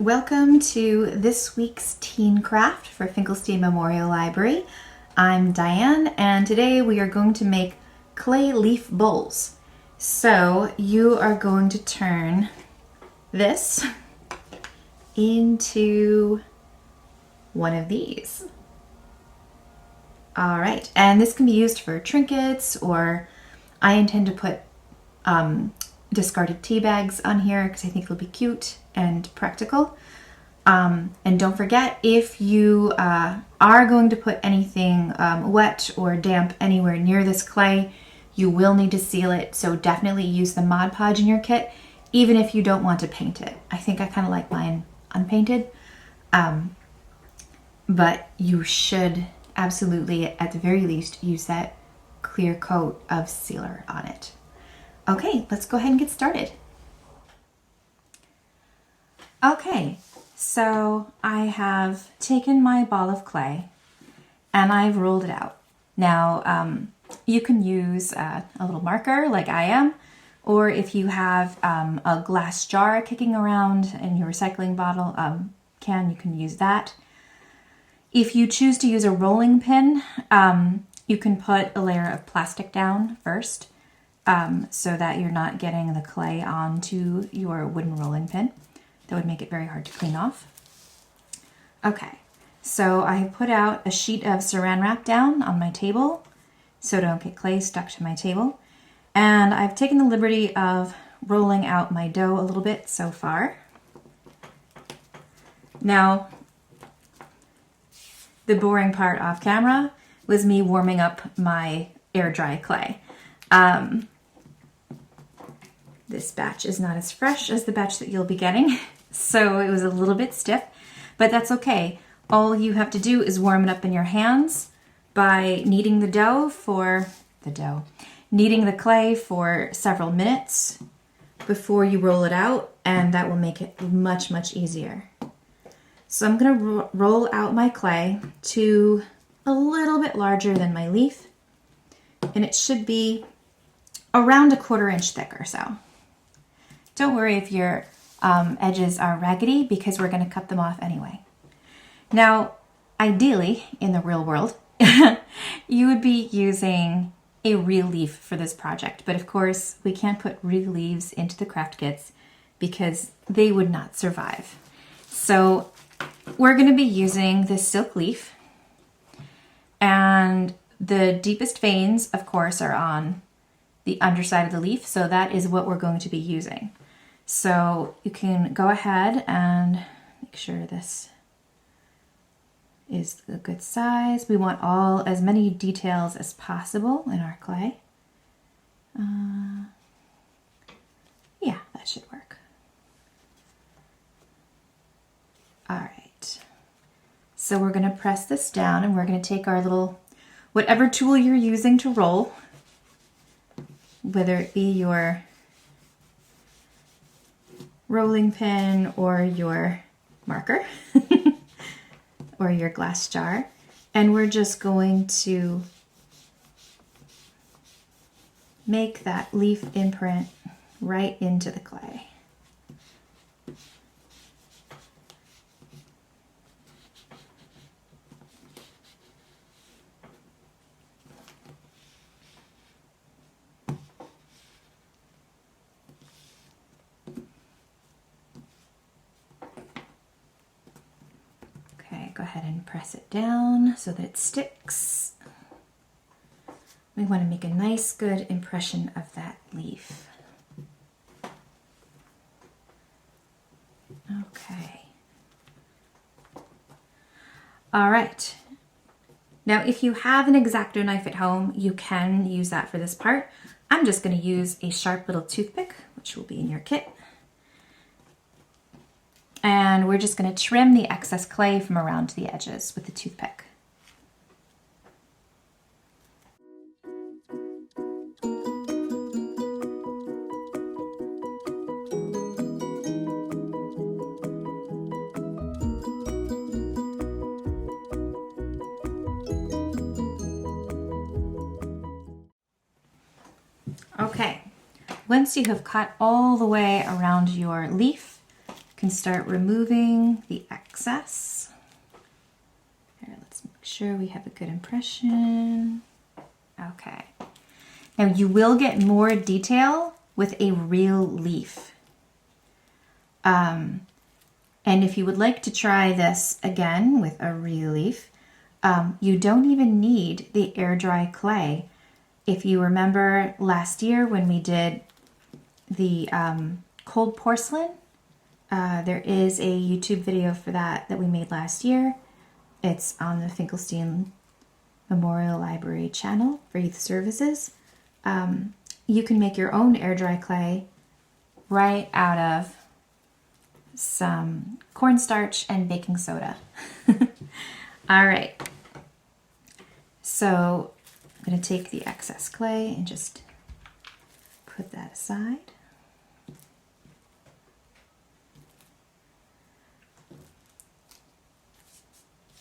Welcome to this week's Teen Craft for Finkelstein Memorial Library. I'm Diane, and today we are going to make clay leaf bowls. So you are going to turn this into one of these. All right, and this can be used for trinkets, or I intend to put discarded tea bags on here because I think it'll be cute and practical. And don't forget, if you are going to put anything wet or damp anywhere near this clay, you will need to seal it. So definitely use the Mod Podge in your kit, even if you don't want to paint it. I think I kind of like mine unpainted, but you should absolutely, at the very least, use that clear coat of sealer on it. Okay, let's go ahead and get started. Okay, so I have taken my ball of clay and I've rolled it out. Now, you can use a little marker like I am, or if you have a glass jar kicking around in your recycling bottle can, you can use that. If you choose to use a rolling pin, you can put a layer of plastic down first, so that you're not getting the clay onto your wooden rolling pin. That would make it very hard to clean off. Okay, so I put out a sheet of saran wrap down on my table so don't get clay stuck to my table. And I've taken the liberty of rolling out my dough a little bit so far. Now, the boring part off camera was me warming up my air dry clay. This batch is not as fresh as the batch that you'll be getting, so it was a little bit stiff, but that's okay. All you have to do is warm it up in your hands by kneading the clay for several minutes before you roll it out, and that will make it much, much easier. So I'm gonna roll out my clay to a little bit larger than my leaf, and it should be around 1/4 inch thick or so. Don't worry if your edges are raggedy, because we're going to cut them off anyway. Now, ideally, in the real world, you would be using a real leaf for this project. But of course, we can't put real leaves into the craft kits because they would not survive. So we're going to be using this silk leaf. And the deepest veins, of course, are on the underside of the leaf. So that is what we're going to be using. So you can go ahead and make sure this is a good size. We want as many details as possible in our clay. Yeah, that should work. All right. So we're going to press this down, and we're going to take our little, whatever tool you're using to roll, whether it be your rolling pin or your marker or your glass jar, and we're just going to make that leaf imprint right into the clay. Go ahead and press it down so that it sticks. We want to make a nice, good impression of that leaf. Okay. All right. Now, if you have an X-Acto knife at home, you can use that for this part. I'm just going to use a sharp little toothpick, which will be in your kit. And we're just going to trim the excess clay from around the edges with the toothpick. Okay, once you have cut all the way around your leaf, you can start removing the excess. Here, let's make sure we have a good impression. Okay. Now you will get more detail with a real leaf. And if you would like to try this again with a real leaf, you don't even need the air dry clay. If you remember last year when we did the cold porcelain, there is a YouTube video for that we made last year. It's on the Finkelstein Memorial Library channel for youth services. You can make your own air dry clay right out of some cornstarch and baking soda. All right. So I'm going to take the excess clay and just put that aside.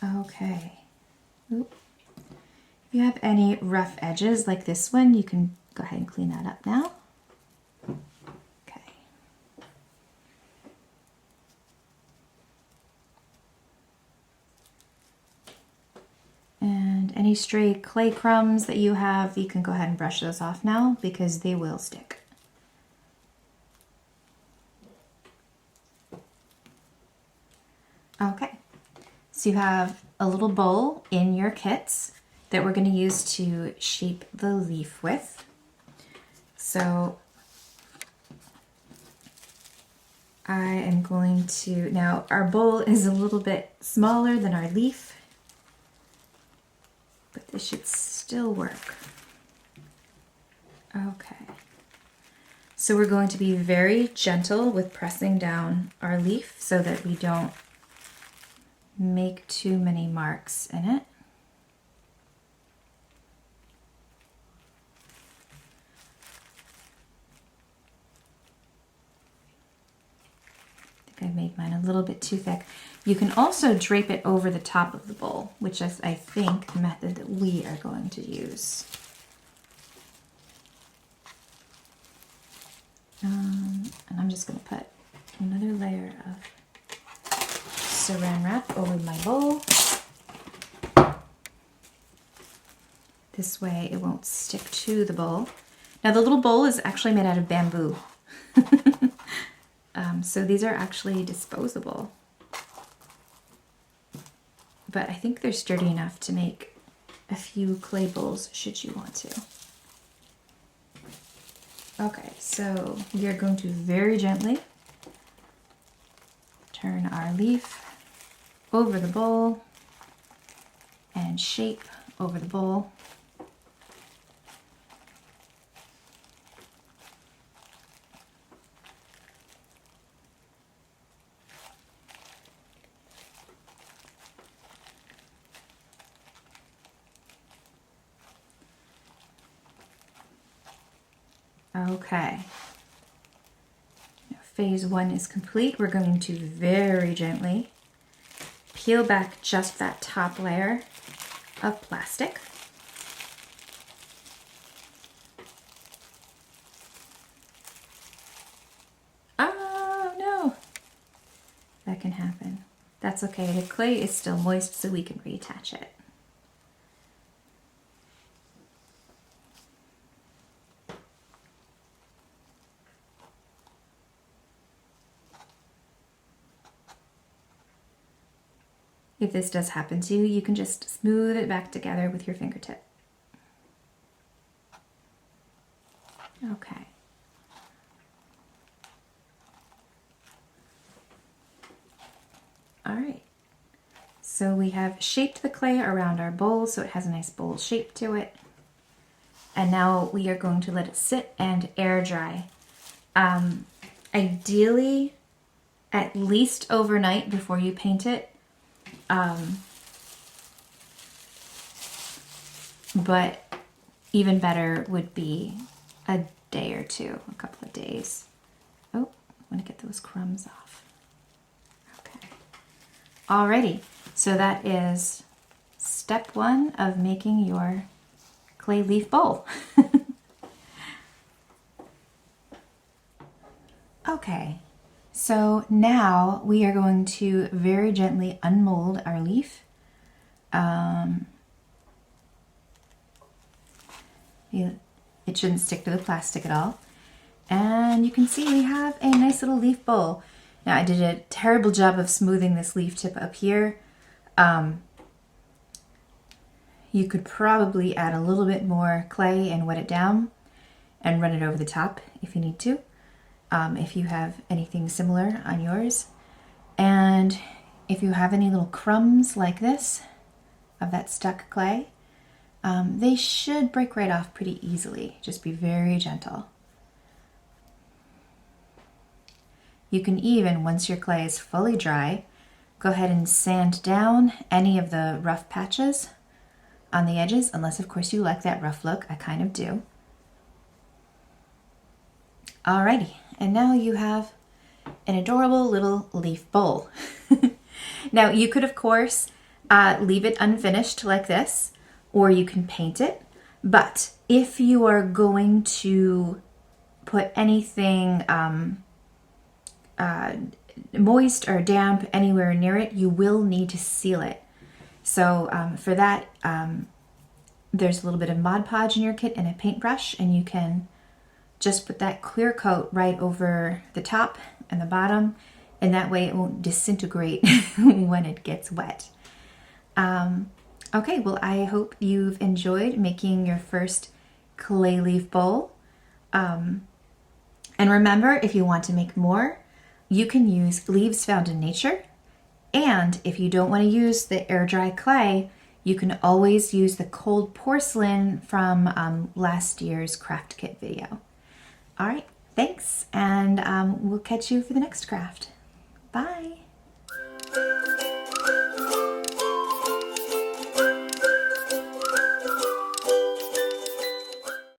Okay. Oop. If you have any rough edges like this one, you can go ahead and clean that up now. Okay. And any stray clay crumbs that you have, you can go ahead and brush those off now because they will stick. Okay. So you have a little bowl in your kits that we're going to use to shape the leaf with. So I am going to, now our bowl is a little bit smaller than our leaf, but this should still work. Okay. So we're going to be very gentle with pressing down our leaf so that we don't make too many marks in it. I think I made mine a little bit too thick. You can also drape it over the top of the bowl, which is, I think, the method that we are going to use. And I'm just going to put another layer of saran wrap over my bowl. This way it won't stick to the bowl. Now the little bowl is actually made out of bamboo. So these are actually disposable. But I think they're sturdy enough to make a few clay bowls should you want to. Okay, so we are going to very gently turn our leaf over the bowl and shape over the bowl. Okay. Now, phase one is complete. We're going to very gently peel back just that top layer of plastic. Oh no! That can happen. That's okay. The clay is still moist, so we can reattach it. If this does happen to you, you can just smooth it back together with your fingertip. Okay. All right. So we have shaped the clay around our bowl so it has a nice bowl shape to it. And now we are going to let it sit and air dry. Ideally, at least overnight before you paint it. But even better would be a day or two, a couple of days. Oh, I want to get those crumbs off. Okay. Alrighty, so that is step one of making your clay leaf bowl. Okay, So now we are going to very gently unmold our leaf. It shouldn't stick to the plastic at all. And you can see we have a nice little leaf bowl. Now I did a terrible job of smoothing this leaf tip up here. You could probably add a little bit more clay and wet it down and run it over the top if you need to, if you have anything similar on yours. And if you have any little crumbs like this of that stuck clay, they should break right off pretty easily. Just be very gentle. You can even, once your clay is fully dry, go ahead and sand down any of the rough patches on the edges, unless of course you like that rough look. I kind of do. Alrighty, and now you have an adorable little leaf bowl. Now you could of course leave it unfinished like this, or you can paint it, but if you are going to put anything moist or damp anywhere near it, you will need to seal it. So for that, there's a little bit of Mod Podge in your kit and a paintbrush, and you can just put that clear coat right over the top and the bottom, and that way it won't disintegrate when it gets wet. Okay, well, I hope you've enjoyed making your first clay leaf bowl. And remember, if you want to make more, you can use leaves found in nature. And if you don't want to use the air dry clay, you can always use the cold porcelain from last year's craft kit video. All right, thanks, and we'll catch you for the next craft. Bye.